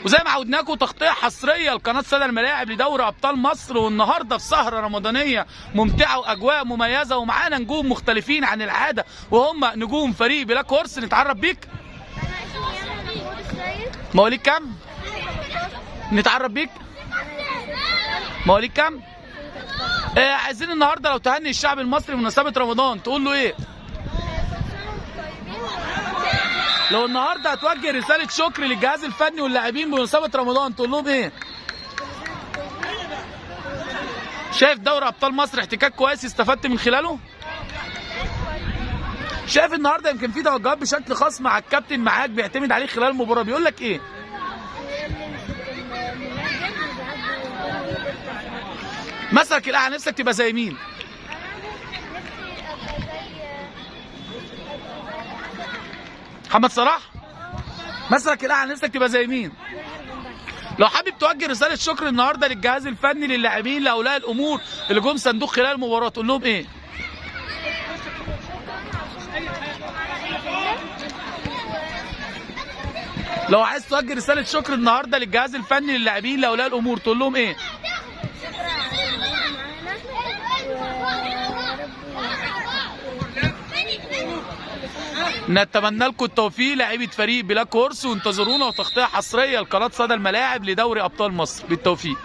وزي ما عودناكم تغطيه حصريه لقناه سادة الملاعب لدوري ابطال مصر، والنهارده في سهره رمضانيه ممتعه واجواء مميزه، ومعانا نجوم مختلفين عن العاده وهم نجوم فريق بلاك هورس. نتعرف بيك. مواليد كام؟ نتعرف بيك. مواليد كام؟ عايزين النهارده لو تهني الشعب المصري بمناسبه رمضان تقول له ايه؟ لو النهارده هتوجه رساله شكر للجهاز الفني واللاعبين بمناسبه رمضان تقول لهم ايه؟ شايف دوري ابطال مصر احتكاك كويس استفدت من خلاله؟ شايف النهارده يمكن في توجهات بشكل خاص مع الكابتن معاك بيعتمد عليه خلال المباراه، بيقول لك ايه؟ مثلك الاعلى نفسك تبقى زي مين؟ محمد صلاح؟ مثلك الاعلى نفسك تبقى زي مين؟ لو حابب توجه رساله شكر النهارده للجهاز الفني للاعبين لاولياء الامور اللي جم صندوق خلال المباراه تقول لهم ايه؟ لو عايز توجه رساله شكر النهارده للجهاز الفني للاعبين لاولياء الامور تقول لهم ايه؟ نتمنى لكم التوفيق لاعيبه فريق بلاك هورس، وانتظرونا وتغطيه حصريه لقناه سادة الملاعب لدوري ابطال مصر. بالتوفيق.